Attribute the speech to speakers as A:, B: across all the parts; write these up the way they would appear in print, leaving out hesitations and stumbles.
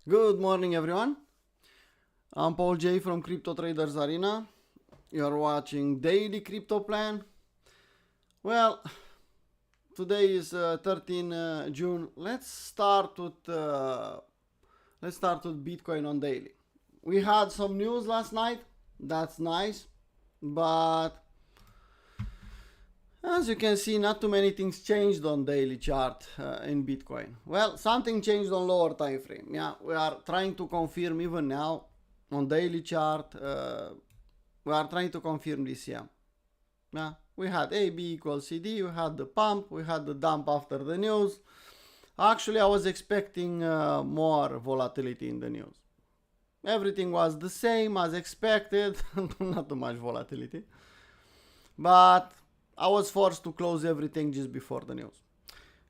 A: Good morning, everyone. I'm Paul J from Crypto Traders Arena. You're watching Daily Crypto Plan. Well, today is 13 June. Let's start with Bitcoin on daily. We had some news last night. That's nice, but as you can see, not too many things changed on daily chart in Bitcoin. Well, something changed on lower time frame. Yeah, we are trying to confirm even now on daily chart. We are trying to confirm this. Yeah, we had AB equals CD. We had the pump. We had the dump after the news. Actually, I was expecting more volatility in the news. Everything was the same as expected. Not too much volatility, but I was forced to close everything just before the news.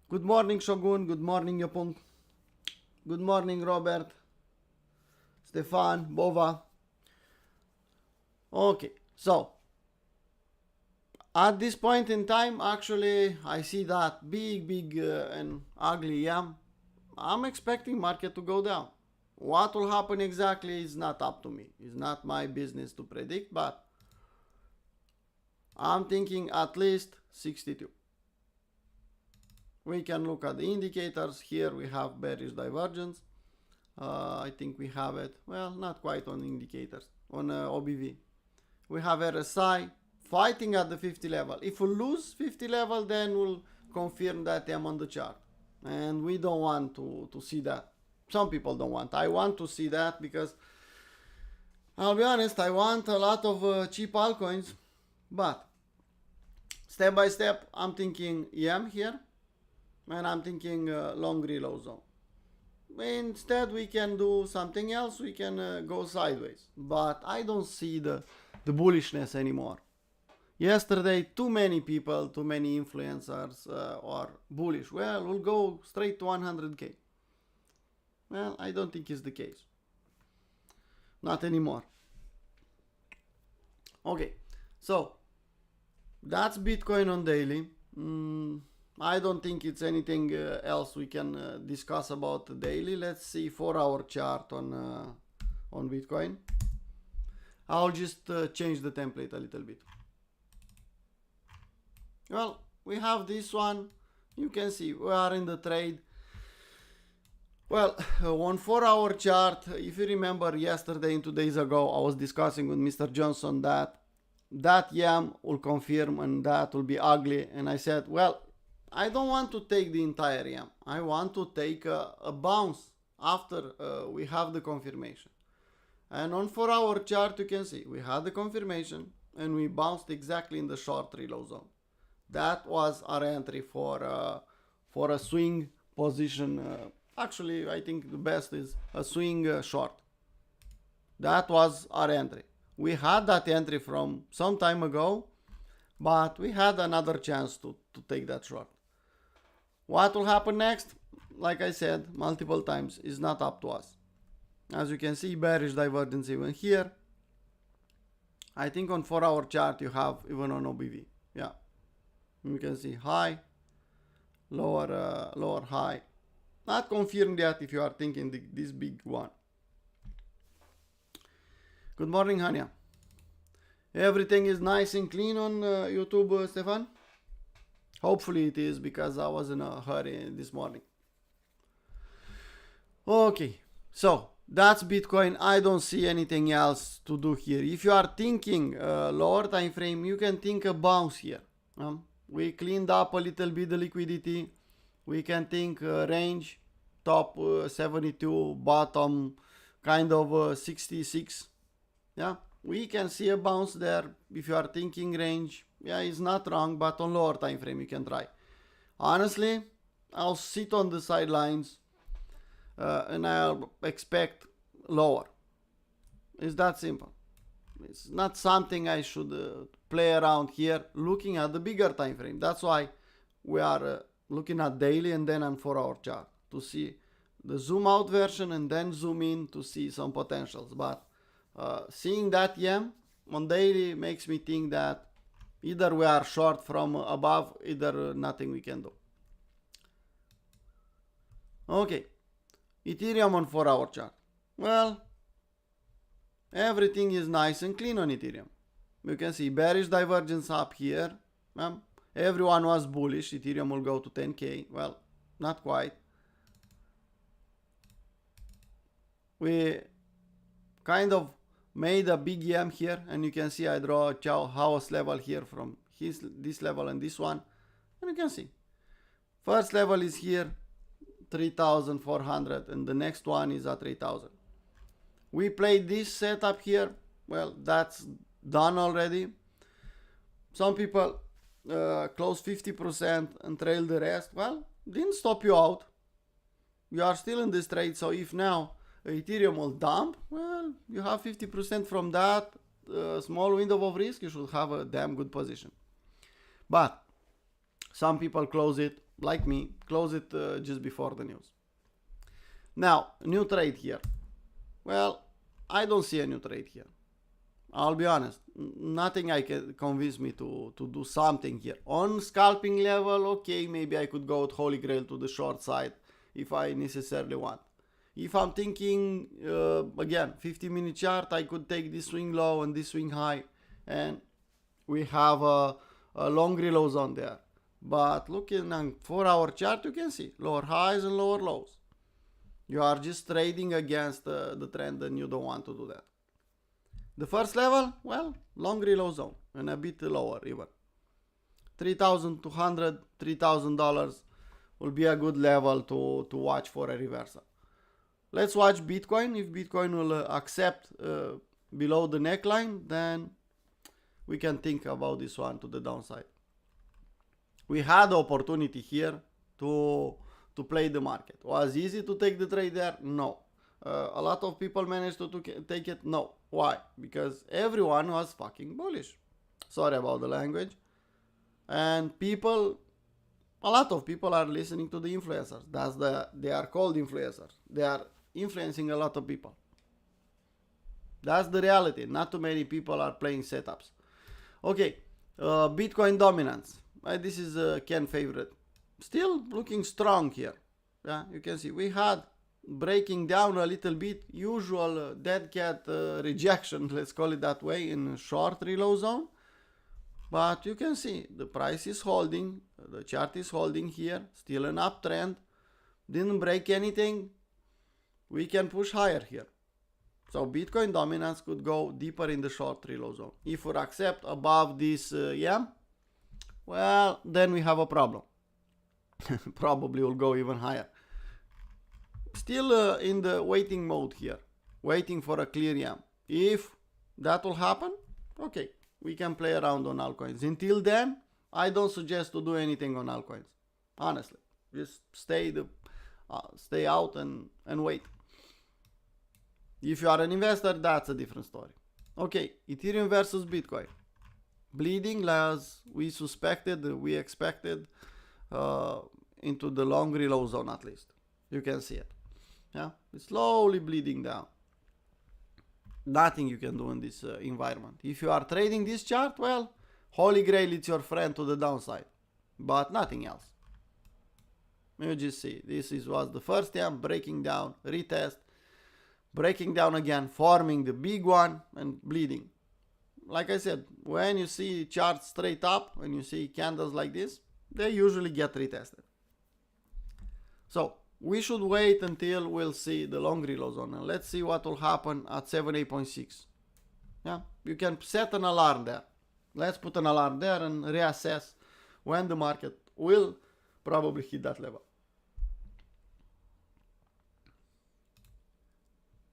A: Good morning, Shogun. Good morning, Yopung. Good morning, Robert. Stefan, Bova. Okay, so at this point in time, actually, I see that big and ugly yam. I'm expecting market to go down. What will happen exactly is not up to me. It's not my business to predict, but I'm thinking at least 62. We can look at the indicators. Here we have bearish divergence. I think we have it, well, not quite on indicators, on OBV. We have RSI fighting at the 50 level. If we lose 50 level, then we'll confirm that I'm on the chart. And we don't want to see that. Some people don't want. I want to see that because, I'll be honest, I want a lot of cheap altcoins. But step by step, I'm thinking EM here. And I'm thinking long reload zone. Instead, we can do something else. We can go sideways. But I don't see the bullishness anymore. Yesterday, too many people, too many influencers are bullish. Well, we'll go straight to 100k. Well, I don't think it's the case. Not anymore. Okay, so that's Bitcoin on daily. I don't think it's anything else we can discuss about daily. Let's see 4-hour chart on Bitcoin. I'll just change the template a little bit. Well, we have this one. You can see we are in the trade. Well, on 4-hour chart, if you remember yesterday and 2 days ago, I was discussing with Mr. Johnson that yam will confirm and that will be ugly. And I said, well, I don't want to take the entire yam. I want to take a bounce after we have the confirmation. And on 4-hour chart, you can see we had the confirmation and we bounced exactly in the short reload zone. That was our entry for a swing position. Actually, I think the best is a swing short. That was our entry. We had that entry from some time ago, but we had another chance to take that short. What will happen next? Like I said multiple times, is not up to us. As you can see, bearish divergence even here. I think on 4-hour chart you have even on OBV. Yeah, you can see high, lower high. Not confirmed yet if you are thinking this big one. Good morning, Hania. Everything is nice and clean on YouTube, Stefan? Hopefully it is, because I was in a hurry this morning. Okay, so that's Bitcoin. I don't see anything else to do here. If you are thinking lower time frame, you can think a bounce here. We cleaned up a little bit the liquidity. We can think range, top 72, bottom kind of 66. Yeah, we can see a bounce there. If you are thinking range, yeah, it's not wrong, but on lower time frame you can try. Honestly, I'll sit on the sidelines and I'll expect lower. It's that simple. It's not something I should play around here looking at the bigger time frame. That's why we are looking at daily and then on 4-hour chart to see the zoom out version and then zoom in to see some potentials. But seeing that yam on daily makes me think that either we are short from above, either nothing we can do. Okay, Ethereum on 4-hour chart. Well, everything is nice and clean on Ethereum. You can see bearish divergence up here. Everyone was bullish. Ethereum will go to 10K. Well, not quite. We kind of made a big EM here, and you can see I draw a house level here from this level and this one, and you can see first level is here 3,400 and the next one is at 3,000. We played this setup here. Well, that's done already. Some people close 50% and trail the rest. Well, didn't stop you out. You are still in this trade, so if now Ethereum will dump, well, you have 50% from that small window of risk. You should have a damn good position. But some people close it, like me, close it just before the news. Now, new trade here. Well, I don't see a new trade here. I'll be honest, nothing I can convince me to do something here. On scalping level, okay, maybe I could go with Holy Grail to the short side if I necessarily want. If I'm thinking, again, 50-minute chart, I could take this swing low and this swing high, and we have a long reload zone there. But looking on 4-hour chart, you can see lower highs and lower lows. You are just trading against the trend, and you don't want to do that. The first level, well, long reload zone and a bit lower even. $3,200, $3,000 will be a good level to watch for a reversal. Let's watch Bitcoin. If Bitcoin will accept below the neckline, then we can think about this one to the downside. We had the opportunity here to play the market. Was easy to take the trade there? No. A lot of people managed to take it? No. Why? Because everyone was fucking bullish. Sorry about the language. And a lot of people are listening to the influencers. They are called influencers. They are influencing a lot of people. That's the reality. Not too many people are playing setups. Okay, Bitcoin dominance. This is Ken's favorite. Still looking strong here. Yeah, you can see we had breaking down a little bit, usual dead cat rejection, let's call it that way, in short reload zone. But you can see the price is holding, the chart is holding here, still an uptrend, didn't break anything. We can push higher here. So Bitcoin dominance could go deeper in the short reload zone. If we accept above this EM, well, then we have a problem. Probably will go even higher. Still in the waiting mode here, waiting for a clear EM. If that will happen, okay, we can play around on altcoins. Until then, I don't suggest to do anything on altcoins. Honestly, just stay out and wait. If you are an investor, that's a different story. Okay, Ethereum versus Bitcoin. Bleeding as we suspected, we expected, into the long reload zone at least. You can see it. Yeah, it's slowly bleeding down. Nothing you can do in this environment. If you are trading this chart, well, Holy Grail is your friend to the downside, but nothing else. You just see, was the first time breaking down, retest, breaking down again, forming the big one and bleeding. Like I said, when you see charts straight up, when you see candles like this, they usually get retested. So we should wait until we'll see the long reload zone, and let's see what will happen at 78.6. Yeah, you can set an alarm there. Let's put an alarm there and reassess when the market will probably hit that level.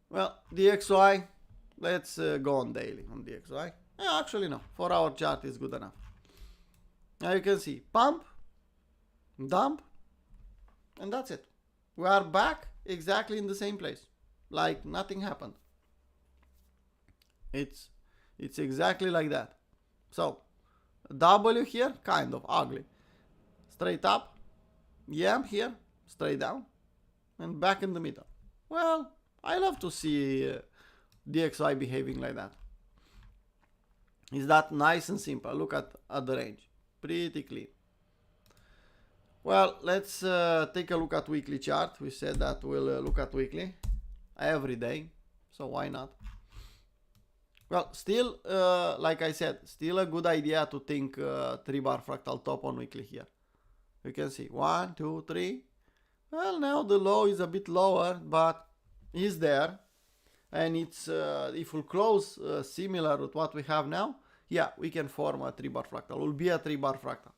A: Well, DXY, let's go on daily on DXY. Yeah, actually no, 4-hour chart is good enough. Now you can see pump, dump, and that's it. We are back exactly in the same place, like nothing happened. It's exactly like that. So W here, kind of ugly. Straight up, EM here, straight down, and back in the middle. Well, I love to see DXY behaving like that. Is that nice and simple? Look at the range, pretty clean. Well, let's take a look at weekly chart. We said that we'll look at weekly every day, so why not? Well, still, like I said, still a good idea to think 3-bar fractal top on weekly here. You can see 1, 2, 3. Well, now the low is a bit lower, but is there. And it's if we close similar to what we have now, yeah, we can form a 3-bar fractal. Will be a 3-bar fractal.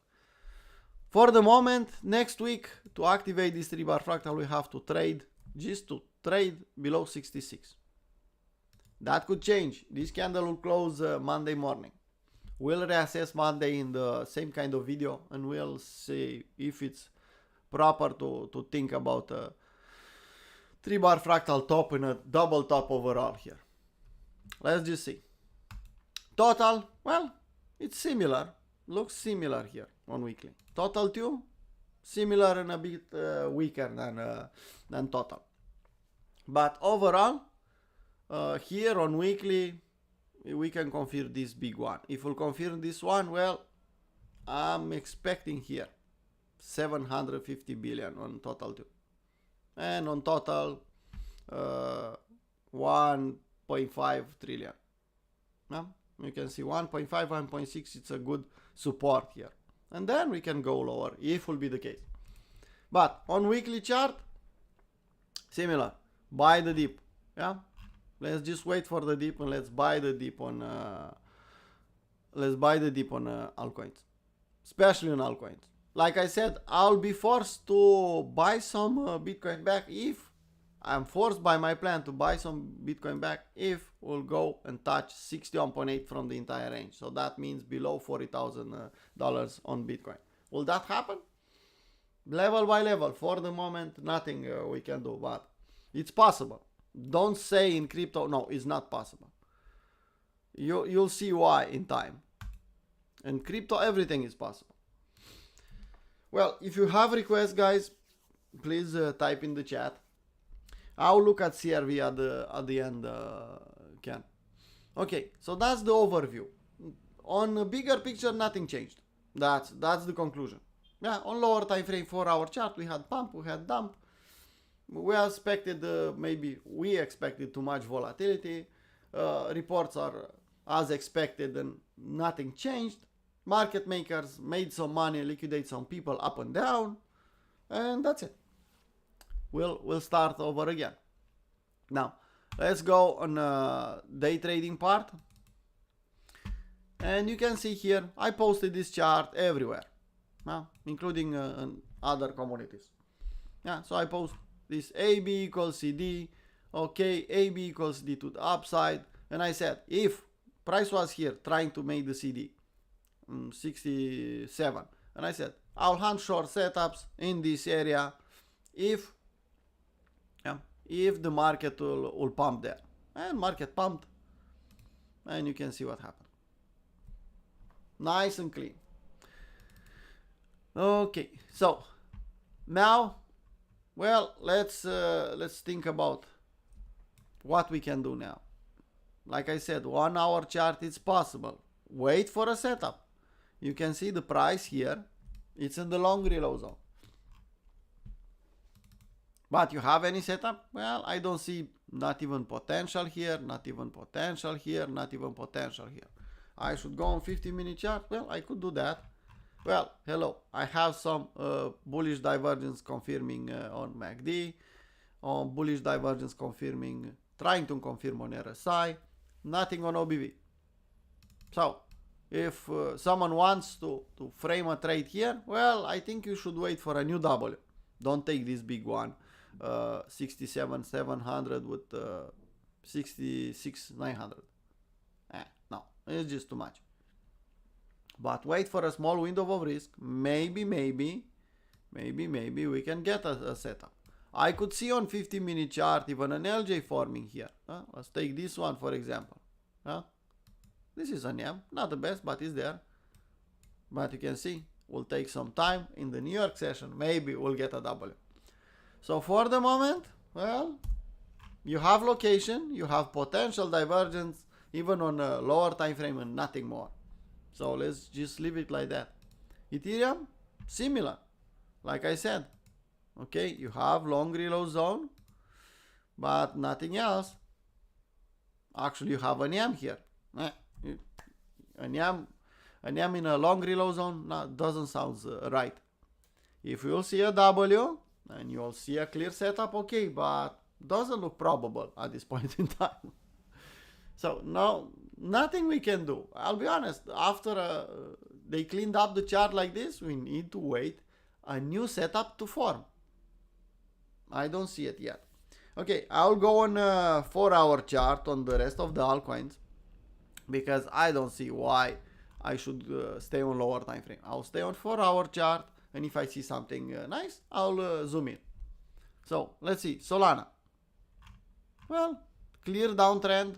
A: For the moment, next week, to activate this 3-bar fractal, we have to trade, just to trade below 66. That could change. This candle will close Monday morning. We'll reassess Monday in the same kind of video, and we'll see if it's proper to think about a 3-bar fractal top and a double top overall here. Let's just see. Total, well, it's similar. Looks similar here on weekly. Total 2, similar and a bit weaker than total. But overall, here on weekly, we can confirm this big one. If we'll confirm this one, well, I'm expecting here 750 billion on total 2. And on total, 1.5 trillion. Yeah? You can see 1.5, 1.6, it's a good support here. And then we can go lower, if will be the case. But on weekly chart, similar. Buy the dip. Yeah? Let's just wait for the dip and let's buy the dip on altcoins. Especially on altcoins. Like I said, I'll be forced to buy some Bitcoin back if I'm forced by my plan to buy some Bitcoin back if we'll go and touch 61.8 from the entire range. So that means below $40,000 on Bitcoin. Will that happen? Level by level. For the moment, nothing we can do, but it's possible. Don't say in crypto, no, it's not possible. You'll see why in time. In crypto, everything is possible. Well, if you have requests, guys, please type in the chat. I'll look at CRV at the end, Ken. Okay, so that's the overview. On a bigger picture, nothing changed. That's the conclusion. Yeah, on lower time frame 4-hour chart, we had pump, we had dump. We expected we expected too much volatility. Reports are as expected and nothing changed. Market makers made some money, liquidate some people up and down, and that's it. We'll start over again. Now, let's go on day trading part. And you can see here, I posted this chart everywhere, including other commodities. Yeah, so I post this AB equals CD, okay, AB equals CD to the upside, and I said, if price was here trying to make the CD, 67, and I said, I'll hunt short setups in this area if the market will pump there. And market pumped, and you can see what happened. Nice and clean. Okay, so now, well, let's think about what we can do now. Like I said, 1 hour chart is possible. Wait for a setup. You can see the price here. It's in the long reload zone. But you have any setup? Well, I don't see not even potential here, not even potential here, not even potential here. I should go on 15-minute chart? Well, I could do that. Well, hello. I have some bullish divergence confirming on MACD, on bullish divergence confirming, trying to confirm on RSI, nothing on OBV. So, if someone wants to frame a trade here, well, I think you should wait for a new W. Don't take this big one, 67,700 with 66,900. No, it's just too much. But wait for a small window of risk. Maybe we can get a setup. I could see on 15-minute chart even an LJ forming here. Let's take this one for example. This is an M, not the best, but it's there. But you can see, will take some time in the New York session. Maybe we'll get a W. So for the moment, well, you have location, you have potential divergence, even on a lower time frame and nothing more. So let's just leave it like that. Ethereum, similar. like I said, okay, you have long reload zone, but nothing else. Actually, you have an yam here. An yam in a long reload zone doesn't sound right. If you'll see a W and you'll see a clear setup, okay, but doesn't look probable at this point in time. So no, nothing we can do. I'll be honest, after they cleaned up the chart like this, we need to wait a new setup to form. I don't see it yet. Okay, I'll go on a 4-hour chart on the rest of the altcoins because I don't see why I should stay on lower time frame. I'll stay on 4-hour chart, and if I see something nice, I'll zoom in. So let's see, Solana. Well, clear downtrend,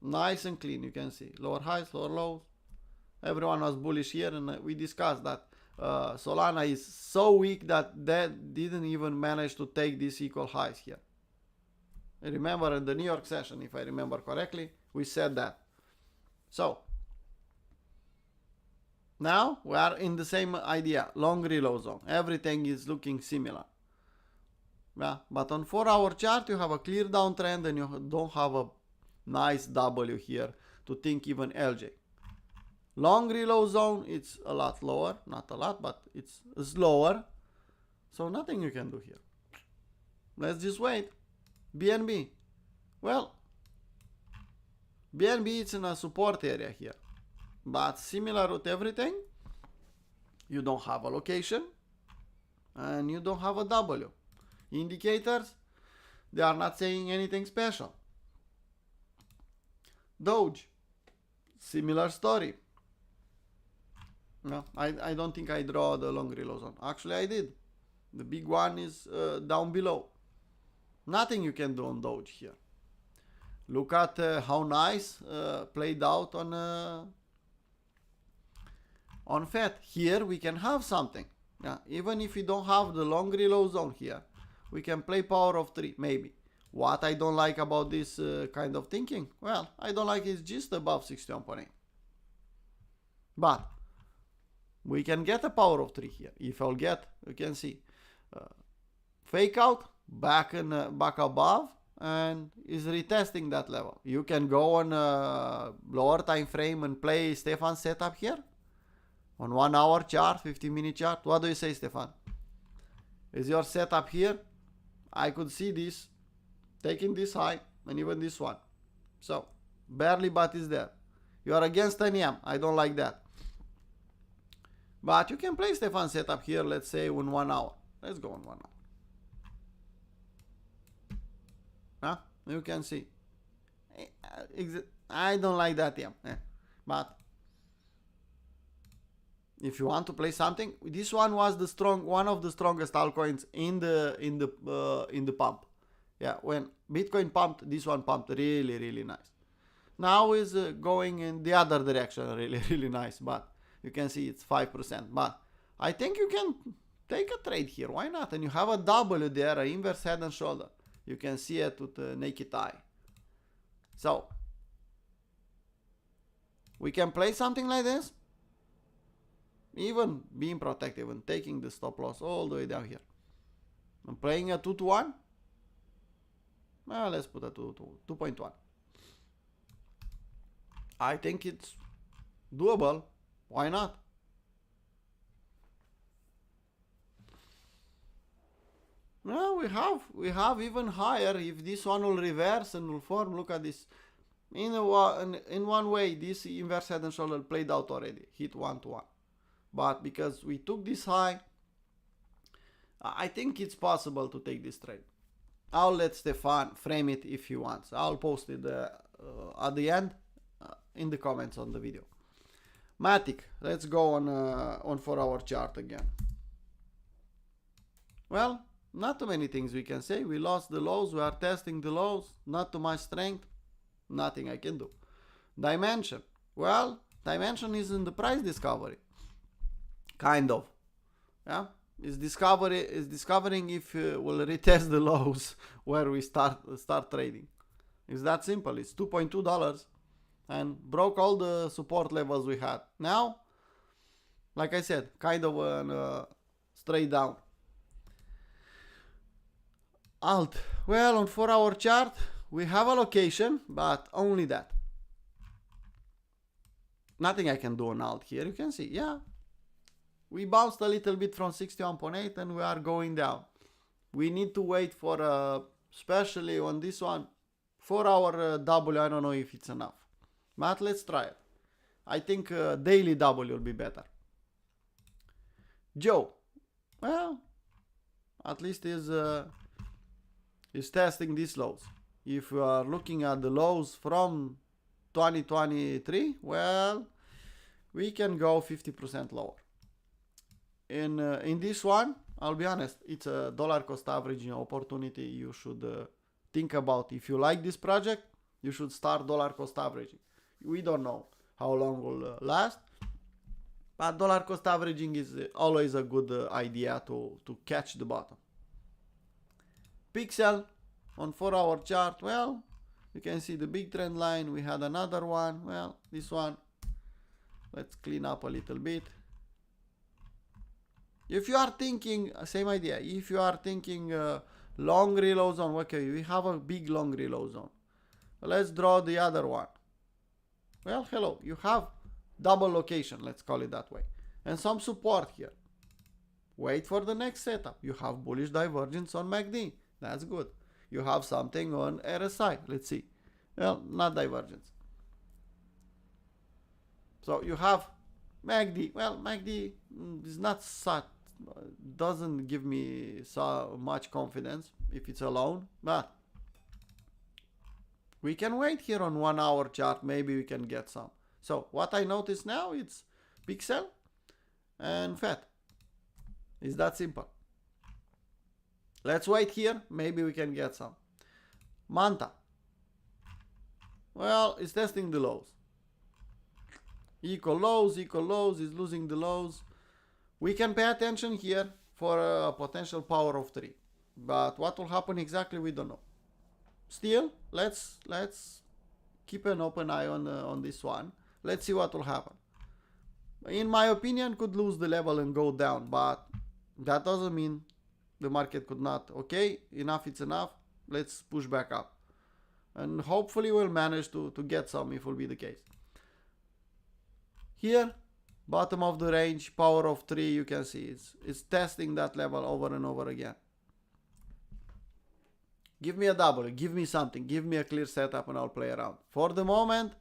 A: nice and clean. You can see lower highs, lower lows. Everyone was bullish here, and we discussed that Solana is so weak that they didn't even manage to take these equal highs here. I remember in the New York session, if I remember correctly, we said that. So now we are in the same idea, long reload zone. Everything is looking similar. Yeah, but on 4-hour chart you have a clear downtrend and you don't have a nice W here to think even LJ. Long reload zone, it's a lot lower, not a lot, but it's slower. So nothing you can do here. Let's just wait. BNB. Well, BNB is in a support area here. But similar with everything, you don't have a location and you don't have a W. Indicators, they are not saying anything special. Doge, similar story. No, I don't think I draw the long reload zone. Actually, I did. The big one is down below. Nothing you can do on Doge here. Look at how nice played out on FET. Here we can have something. Yeah, even if we don't have the long reload zone here, we can play power of 3, maybe. What I don't like about this kind of thinking? Well, I don't like it's just above 61.8. But we can get a power of 3 here. If I'll get, you can see, fake out, back above, and is retesting that level. You can go on a lower time frame and play Stefan's setup here. On 1-hour chart, 15-minute chart. What do you say, Stefan? Is your setup here? I could see this, taking this high, and even this one. So, barely, but it's there. You are against an EM. I don't like that. But you can play Stefan's setup here, let's say, in 1 hour. Let's go on 1 hour. Huh? You can see. I don't like that EM. But if you want to play something, this one was one of the strongest altcoins in the pump. Yeah, when Bitcoin pumped, this one pumped really, really nice. Now is going in the other direction, really, really nice. But you can see it's 5%. But I think you can take a trade here. Why not? And you have a W there, an inverse head and shoulder. You can see it with the naked eye. So we can play something like this. Even being protective and taking the stop loss all the way down here. I'm playing a 2 to 1. Well, let's put a 2.1. I think it's doable. Why not? Well, we have even higher. If this one will reverse and will form, look at this. In one way, this inverse head and shoulder played out already. Hit 1 to 1. But because we took this high, I think it's possible to take this trade. I'll let Stefan frame it if he wants. I'll post it at the end in the comments on the video. Matic, let's go on 4-hour chart again. Well, not too many things we can say. We lost the lows. We are testing the lows. Not too much strength. Nothing I can do. Dimension. Well, Dimension is in the price discovery. Kind of. Yeah. It's discovering if we'll retest the lows where we start trading. It's that simple. It's $2.2 and broke all the support levels we had. Now, like I said, kind of a straight down. Alt, well, on 4-hour chart we have a location, but only that. Nothing I can do on alt here. You can see, yeah, we bounced a little bit from 61.8 and we are going down. We need to wait for especially on this one 4-hour W. I don't know if it's enough, but let's try it. I think daily W will be better. Joe, well, at least is testing these lows. If you are looking at the lows from 2023, well, we can go 50% lower. In this one, I'll be honest, it's a dollar cost averaging opportunity you should think about. If you like this project, you should start dollar cost averaging. We don't know how long will last, but dollar cost averaging is always a good idea to catch the bottom. Pixel on 4-hour chart, well, you can see the big trend line. We had another one. Well, this one, let's clean up a little bit. If you are thinking, same idea, if you are thinking long reload zone, okay, we have a big long reload zone. Let's draw the other one. Well, hello, you have double location, let's call it that way, and some support here. Wait for the next setup. You have bullish divergence on MACD. That's good. You have something on RSI. Let's see. Well, not divergence. So you have MACD. Well, MACD is not such, doesn't give me so much confidence if it's alone, but we can wait here on 1-hour chart. Maybe we can get some. So what I notice now, it's Pixel and FET. It's that simple. Let's wait here. Maybe we can get some. Manta. Well, it's testing the lows. Equal lows, is losing the lows. We can pay attention here for a potential power of 3. But what will happen exactly, we don't know. Still, let's keep an open eye on this one. Let's see what will happen. In my opinion, could lose the level and go down, but that doesn't mean the market could not. Okay, enough, it's enough. Let's push back up. And hopefully we'll manage to get some if will be the case. Here, bottom of the range, power of 3, you can see it's testing that level over and over again. Give me a W, give me something, give me a clear setup and I'll play around. For the moment,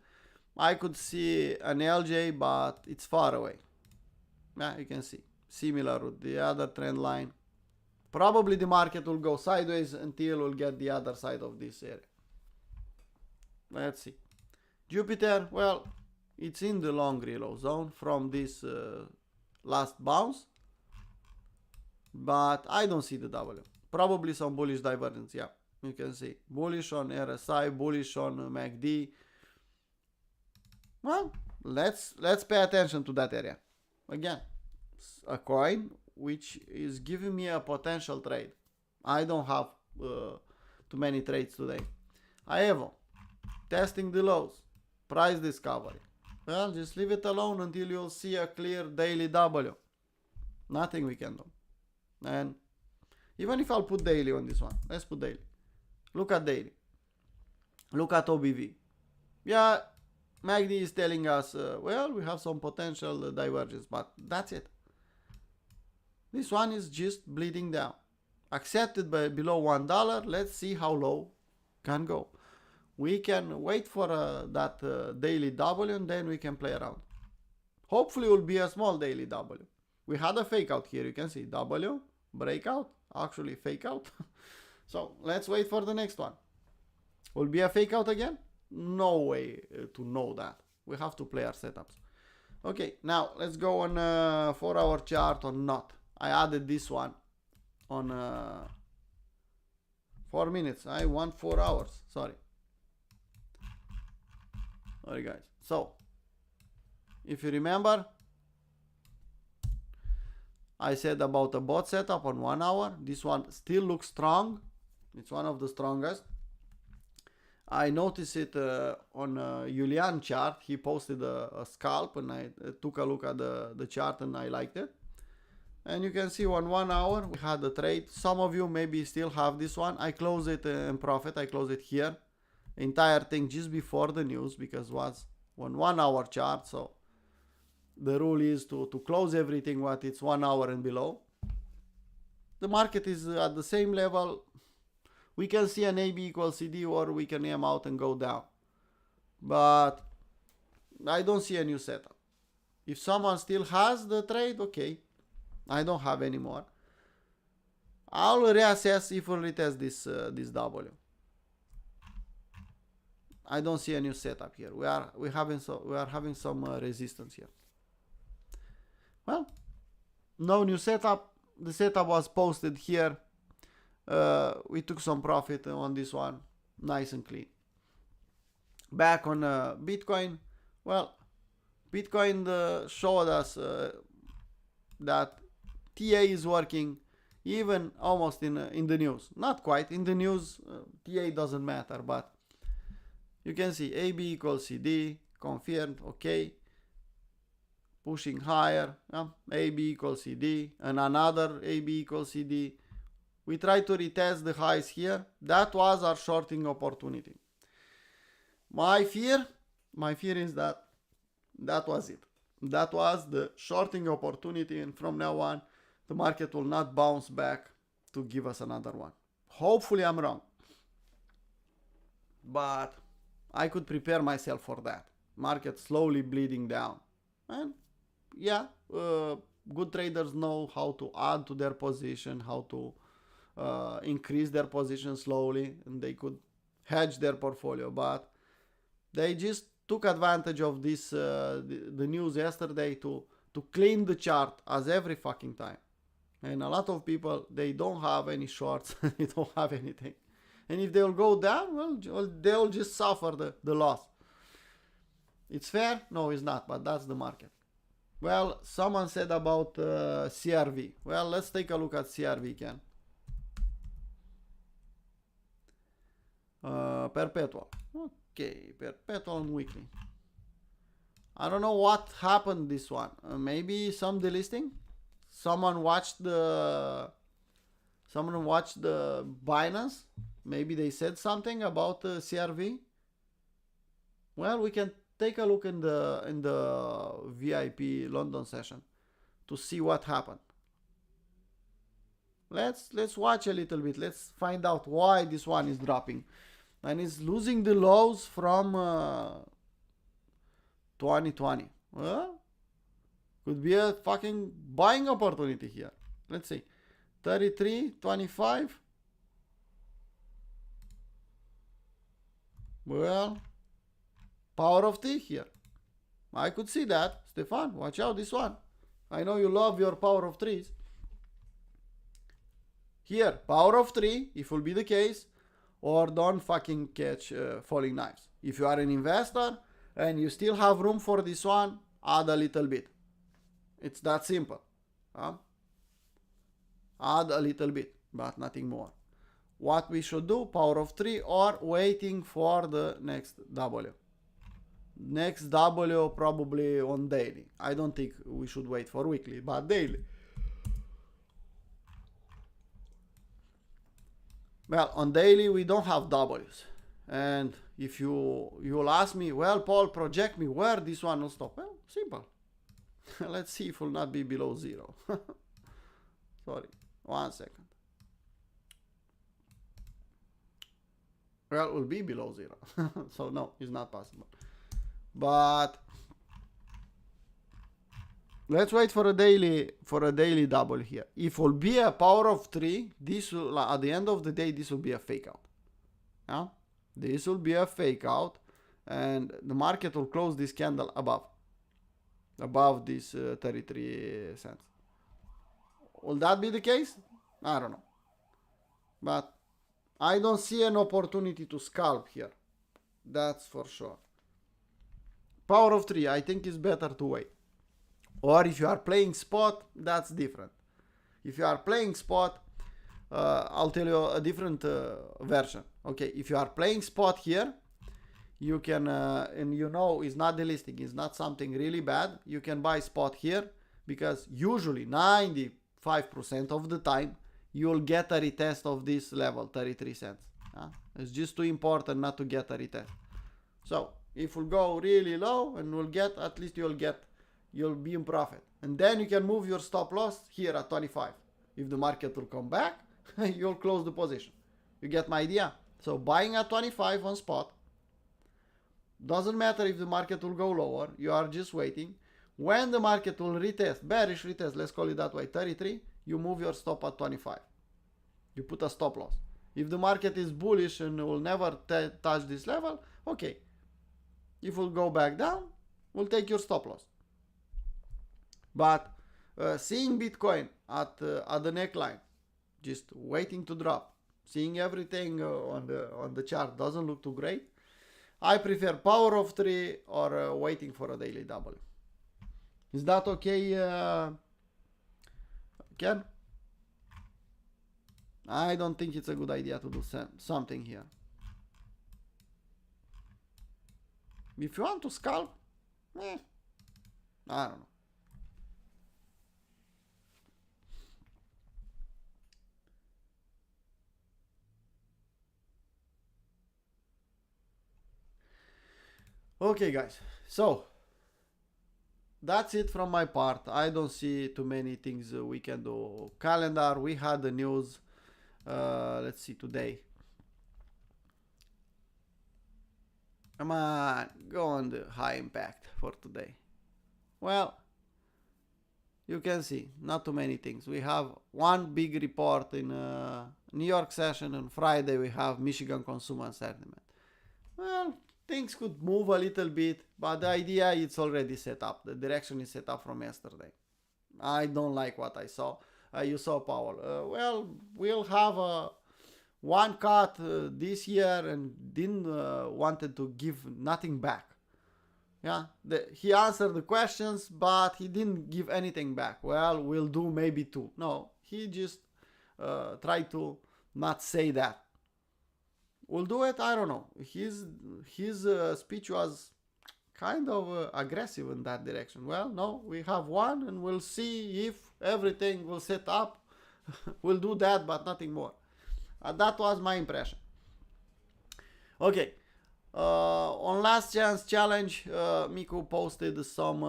A: I could see an LJ, but it's far away. Yeah, you can see. Similar with the other trend line. Probably the market will go sideways until we'll get the other side of this area. Let's see. Jupiter, well, it's in the long reload zone from this last bounce. But I don't see the W. Probably some bullish divergence, yeah. You can see. Bullish on RSI, bullish on MACD. Well, let's pay attention to that area. Again, a coin which is giving me a potential trade. I don't have too many trades today. Aevo, testing the lows, price discovery. Well, just leave it alone until you'll see a clear daily W. Nothing we can do. And even if I'll put daily on this one, let's put daily. Look at daily. Look at OBV. Yeah, MACD is telling us, well, we have some potential divergence, but that's it. This one is just bleeding down. Accepted by below $1. Let's see how low can go. We can wait for that daily W and then we can play around. Hopefully it will be a small daily W. We had a fake out here. You can see W, breakout, actually fake out. So let's wait for the next one. Will be a fake out again? No way to know that. We have to play our setups. Okay, now let's go on 4-hour chart or not. I added this one on 4 minutes. I want 4 hours. Sorry. Sorry guys. So if you remember, I said about a bot setup on 1 hour. This one still looks strong. It's one of the strongest. I noticed it on Julian chart. He posted a scalp and I took a look at the chart and I liked it. And you can see on 1 hour we had a trade. Some of you maybe still have this one. I close it in profit. I close it here. Entire thing just before the news because it was on 1 hour chart. So the rule is to close everything what it's 1 hour and below. The market is at the same level. We can see an AB equals CD or we can aim out and go down. But I don't see a new setup. If someone still has the trade, okay. I don't have anymore. I'll reassess if we'll retest this W. I don't see a new setup here. We are having some resistance here. Well, no new setup. The setup was posted here. We took some profit on this one, nice and clean. Back on Bitcoin. Well, Bitcoin showed us that TA is working even almost in the news. Not quite in the news. TA doesn't matter, but you can see AB equals CD confirmed. Okay, pushing higher. AB equals CD and another AB equals CD. We try to retest the highs here. That was our shorting opportunity. My fear is that was it. That was the shorting opportunity, and from now on the market will not bounce back to give us another one. Hopefully I'm wrong, but I could prepare myself for that. Market slowly bleeding down, and yeah, good traders know how to add to their position, how to increase their position slowly, and they could hedge their portfolio, but they just took advantage of this the news yesterday to clean the chart as every fucking time. And a lot of people, they don't have any shorts, they don't have anything. And if they'll go down, well, they'll just suffer the loss. It's fair? No, it's not, but that's the market. Well, someone said about CRV. Well, let's take a look at CRV again. Perpetual. Okay, perpetual and weekly. I don't know what happened this one. Maybe some delisting. Someone watched the Binance. Maybe they said something about CRV. Well, we can take a look in the VIP London session to see what happened. Let's watch a little bit. Let's find out why this one is dropping and is losing the lows from 2020. Well, could be a fucking buying opportunity here. Let's see. 33.25. Well, power of T here. I could see that. Stefan, watch out this one. I know you love your power of threes. Here, power of 3, if will be the case, or don't fucking catch falling knives. If you are an investor and you still have room for this one, add a little bit. It's that simple. Add a little bit, but nothing more. What we should do, power of 3 or waiting for the next W. Next W probably on daily. I don't think we should wait for weekly, but daily. Well, on daily we don't have W's. And if you'll ask me, well, Paul, project me where this one will stop. Well, simple. Let's see if it will not be below 0. Sorry, 1 second. Well, it will be below 0. So no, it's not possible. But let's wait for a daily double here. If it will be a power of 3, this will, at the end of the day, this will be a fake out. Yeah? This will be a fake out, and the market will close this candle above this 33 cents. Will that be the case? I don't know. But I don't see an opportunity to scalp here. That's for sure. Power of 3, I think it's better to wait. Or if you are playing spot, that's different. If you are playing spot, I'll tell you a different version. Okay, if you are playing spot here, you can, and you know it's not delisting, it's not something really bad, you can buy spot here, because usually 95% 95% of the time, you'll get a retest of this level, 33 cents. It's just too important not to get a retest. So if we'll go really low and we'll get, at least you'll be in profit. And then you can move your stop loss here at 25. If the market will come back, you'll close the position. You get my idea? So buying at 25 on spot. Doesn't matter if the market will go lower. You are just waiting. When the market will retest, bearish retest, let's call it that way, 33, you move your stop at 25. You put a stop loss. If the market is bullish and will never touch this level, okay. If we'll go back down, we'll take your stop loss. But seeing Bitcoin at the neckline, just waiting to drop, seeing everything on the chart doesn't look too great. I prefer power of 3 or waiting for a daily double. Is that okay, Ken? I don't think it's a good idea to do something here. If you want to scalp, I don't know. Okay, guys, so that's it from my part. I don't see too many things we can do. Calendar, we had the news. Let's see today. Come on, go on the high impact for today. Well, you can see not too many things. We have one big report in New York session. On Friday we have Michigan consumer sentiment. Well, things could move a little bit, but the idea is already set up. The direction is set up from yesterday. I don't like what I saw. You saw Powell. Well, we'll have one cut this year and didn't wanted to give nothing back. Yeah, he answered the questions, but he didn't give anything back. Well, we'll do maybe 2. No, he just tried to not say that. We'll do it, I don't know. His speech was kind of aggressive in that direction. Well, no, we have one and we'll see if everything will set up. We'll do that, but nothing more. That was my impression. Okay. On Last Chance Challenge, Miku posted some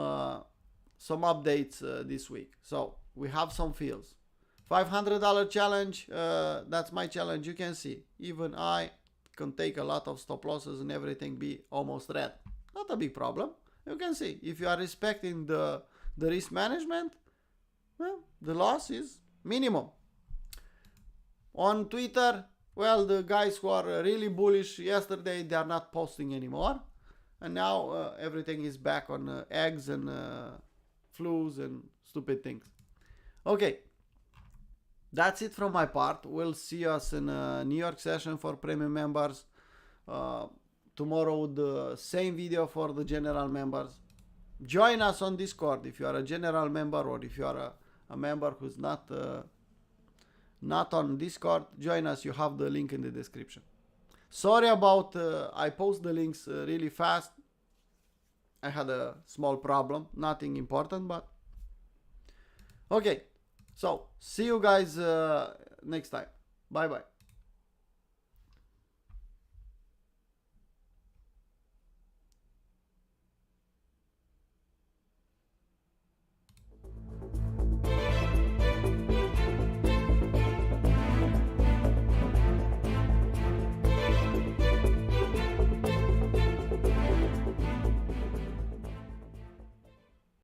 A: updates this week. So we have some fields. $500 challenge, that's my challenge. You can see, even I can take a lot of stop losses and everything be almost red. Not a big problem. You can see, if you are respecting the risk management, well, the loss is minimum. On Twitter, well, the guys who are really bullish yesterday, they are not posting anymore. And now everything is back on eggs and flus and stupid things. Okay. That's it from my part. We'll see us in a New York session for premium members. Tomorrow the same video for the general members. Join us on Discord if you are a general member, or if you are a member who's not on Discord. Join us. You have the link in the description. Sorry about I post the links really fast. I had a small problem. Nothing important, but okay. So, see you guys next time. Bye bye.